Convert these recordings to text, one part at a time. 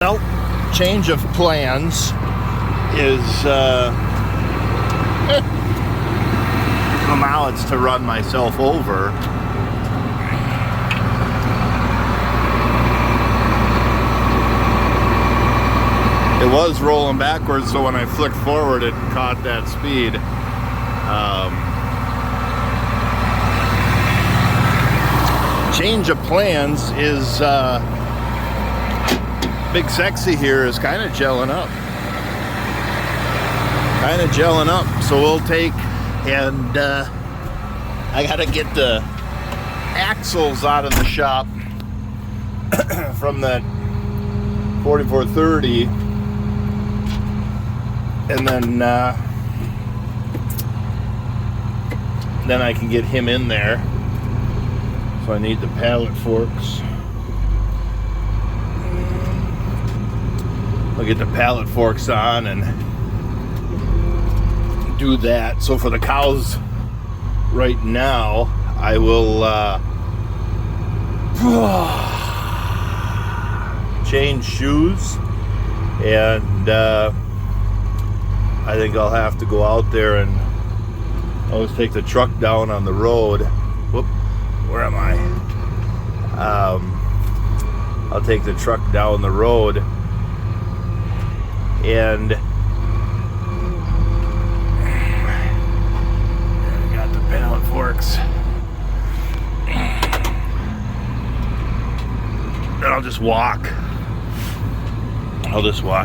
Well, change of plans is so now it's to run myself over. It was rolling backwards, so when I flicked forward it caught that speed. Change of plans is Big Sexy here is kind of gelling up. So we'll take and I gotta get the axles out of the shop from that 4430, and then I can get him in there. So I need the pallet forks. I'll get the pallet forks on and do that. So for the cows right now, I will change shoes, and I think I'll have to go out there and always take the truck down on the road. Whoop, where am I? I'll take the truck down the road and I got the pallet forks. And I'll just walk.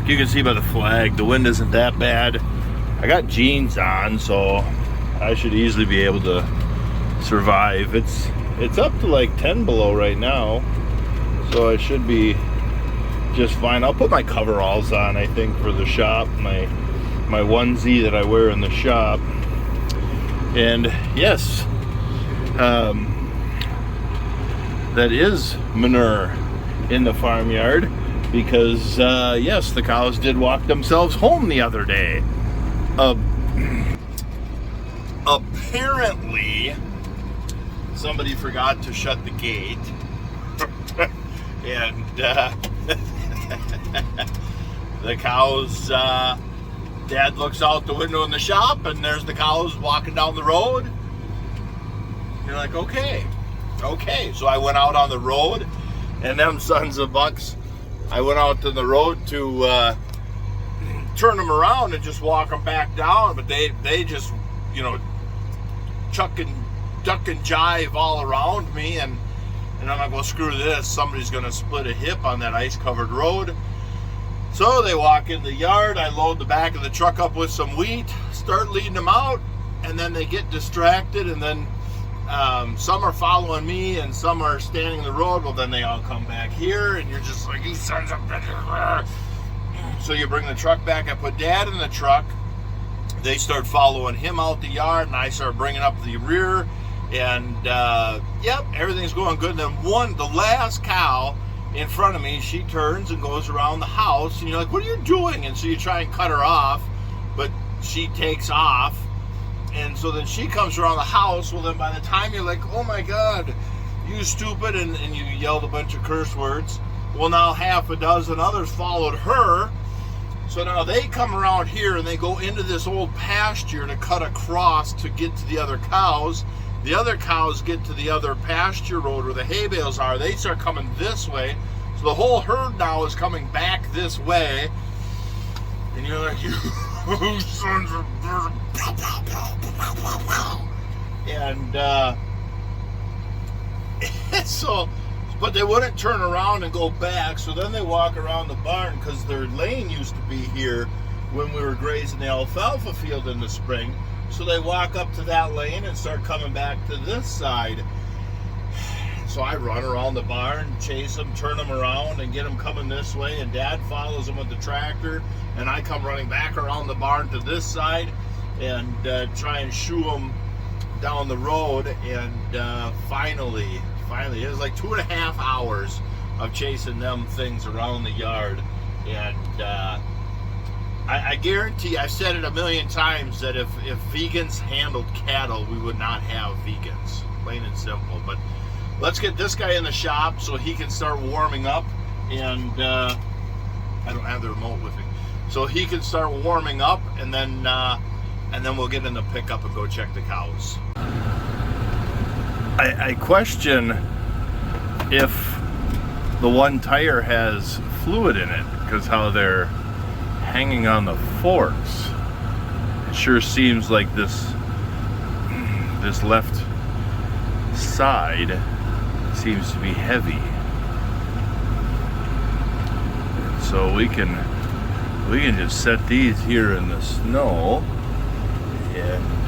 You can see by the flag, the wind isn't that bad. I got jeans on, so I should easily be able to survive. It's up to like 10 below right now, so I should be just fine. I'll put my coveralls on, I think, for the shop, my onesie that I wear in the shop. And yes, that is manure in the farmyard, because yes, the cows did walk themselves home the other day. Apparently somebody forgot to shut the gate and the cows, Dad looks out the window in the shop and there's the cows walking down the road. You're like, okay. So I went out on the road, and them sons of bucks, I went out to the road to turn them around and just walk them back down, but they just, duck and jive all around me, and I'm like, well, screw this, somebody's gonna split a hip on that ice covered road. So they walk in the yard, I load the back of the truck up with some wheat, start leading them out, and then they get distracted, and then some are following me and some are standing in the road. Well, then they all come back here, and you're just like, you sons of bitches. So you bring the truck back, I put Dad in the truck, they start following him out the yard, and I start bringing up the rear, and yep, everything's going good. And then the last cow in front of me, she turns and goes around the house, and you're like, what are you doing? And so you try and cut her off, but she takes off, and so then she comes around the house. Well, then by the time you're like, oh my God, you stupid, and you yelled a bunch of curse words. Well, now half a dozen others followed her. So now they come around here and they go into this old pasture to cut across to get to the other cows. The other cows get to the other pasture road where the hay bales are. They start coming this way. So the whole herd now is coming back this way. And you're like, you sons of... And so... But they wouldn't turn around and go back, so then they walk around the barn, because their lane used to be here when we were grazing the alfalfa field in the spring. So they walk up to that lane and start coming back to this side. So I run around the barn, chase them, turn them around, and get them coming this way, and Dad follows them with the tractor, and I come running back around the barn to this side and try and shoo them down the road. And finally, it was like 2.5 hours of chasing them things around the yard. And I guarantee, I've said it a million times, that if vegans handled cattle, we would not have vegans, plain and simple. But let's get this guy in the shop so he can start warming up, and have the remote with me. So he can start warming up, and then we'll get in the pickup and go check the cows. I question if the one tire has fluid in it, because how they're hanging on the forks. It sure seems like this left side seems to be heavy. So we can just set these here in the snow, and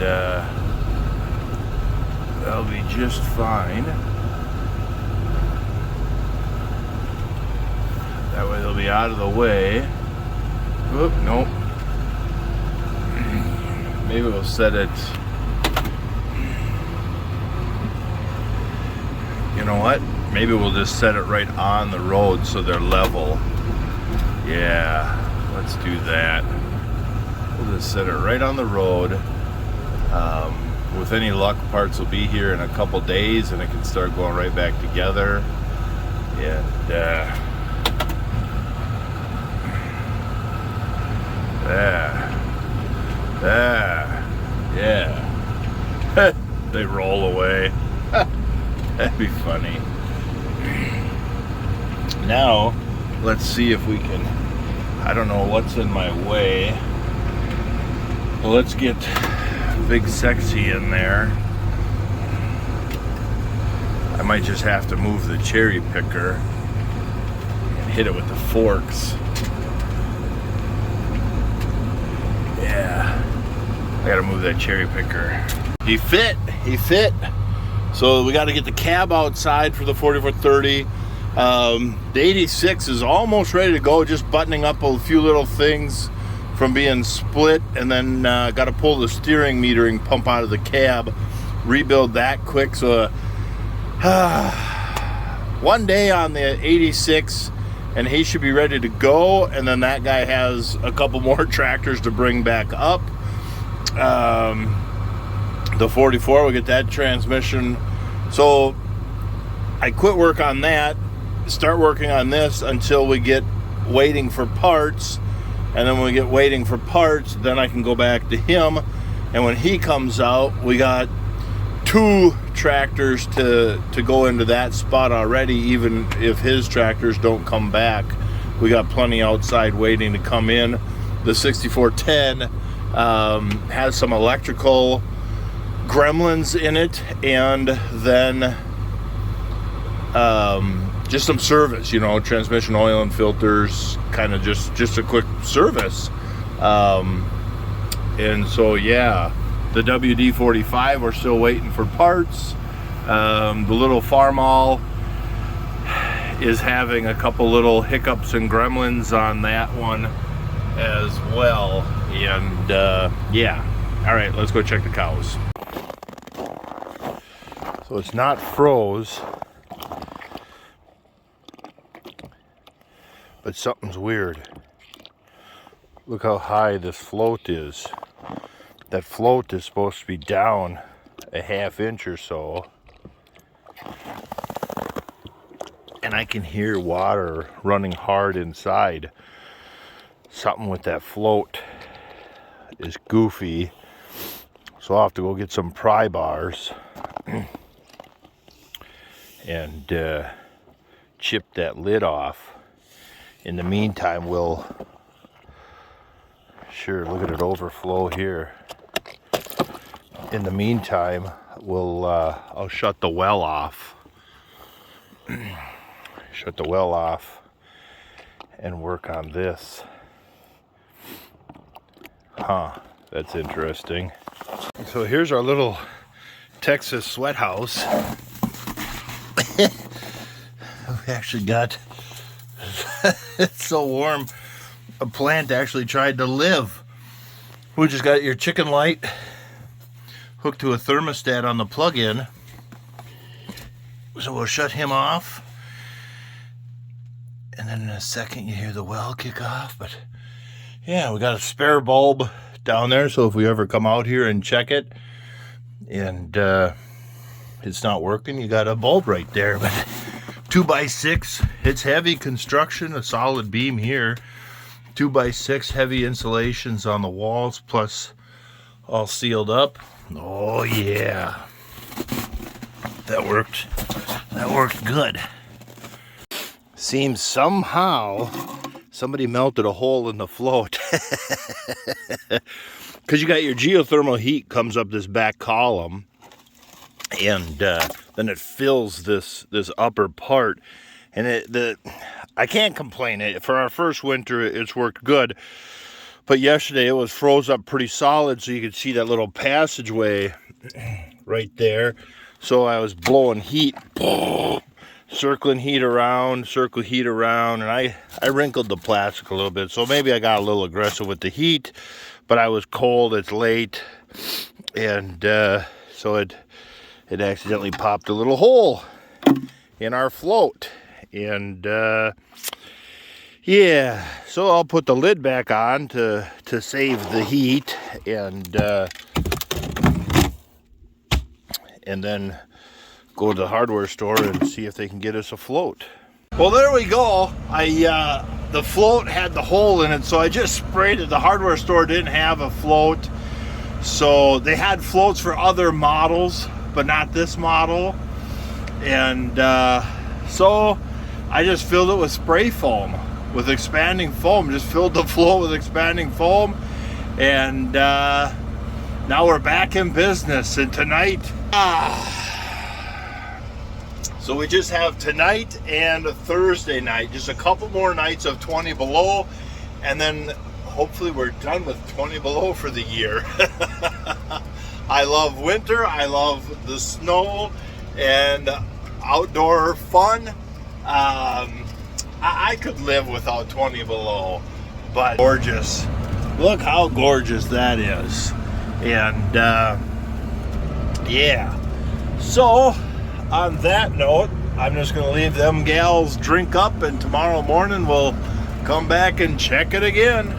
that'll be just fine. That way they'll be out of the way. Oop, nope. Maybe we'll set it. You know what? Maybe we'll just set it right on the road so they're level. Yeah, let's do that. We'll just set it right on the road. With any luck, parts will be here in a couple days, and it can start going right back together. And yeah. They roll away. That'd be funny. Now, let's see if we can, I don't know what's in my way. Well, let's get Big Sexy in there. I might just have to move the cherry picker and hit it with the forks. Yeah, I gotta move that cherry picker. He fit. So we got to get the cab outside for the 4430. The 86 is almost ready to go, just buttoning up a few little things from being split, and then got to pull the steering metering pump out of the cab, rebuild that quick. So one day on the 86, and he should be ready to go, and then that guy has a couple more tractors to bring back up. The 44, we'll get that transmission. So I quit work on that, start working on this until we get waiting for parts. And then when we get waiting for parts, then I can go back to him. And when he comes out, we got 2 tractors to go into that spot already. Even if his tractors don't come back, we got plenty outside waiting to come in. The 6410 has some electrical gremlins in it, and then just some service, transmission oil and filters, kind of just a quick service. And so yeah, the WD-45, we're still waiting for parts. The little Farmall is having a couple little hiccups and gremlins on that one as well. And yeah, all right, let's go check the cows. So it's not froze, but something's weird. Look how high this float is. That float is supposed to be down a ½ inch or so. And I can hear water running hard inside. Something with that float is goofy. So I'll have to go get some pry bars and chip that lid off. In the meantime, we'll look at it overflow here. In the meantime, I'll shut the well off. Shut the well off and work on this. That's interesting. So here's our little Texas sweat house. We actually got, it's so warm, a plant actually tried to live. We just got your chicken light hooked to a thermostat on the plug-in. So we'll shut him off. And then in a second you hear the well kick off. But yeah, we got a spare bulb down there, so if we ever come out here and check it and it's not working, you got a bulb right there. But 2x6, it's heavy construction, a solid beam here. 2x6 heavy insulations on the walls, plus all sealed up. Oh yeah, that worked good. Seems somehow somebody melted a hole in the float. Because you got your geothermal heat comes up this back column, and then it fills this upper part, and I can't complain. For our first winter, it's worked good. But yesterday it was froze up pretty solid, so you could see that little passageway right there. So I was blowing heat, circling heat around, and I wrinkled the plastic a little bit. So maybe I got a little aggressive with the heat, but I was cold, it's late, and so it accidentally popped a little hole in our float. And yeah, so I'll put the lid back on to save the heat, and then go to the hardware store and see if they can get us a float. Well, there we go. The float had the hole in it, so I just sprayed it. The hardware store didn't have a float, so they had floats for other models, but not this model. And so I just filled it with spray foam, with expanding foam. Just filled the float with expanding foam, and now we're back in business. And tonight, so we just have tonight and Thursday night, just a couple more nights of 20 below, and then hopefully we're done with 20 below for the year. I love winter, I love the snow and outdoor fun. I could live without 20 below, but gorgeous. Look how gorgeous that is. And yeah, so on that note, I'm just gonna leave them gals drink up, and tomorrow morning we'll come back and check it again.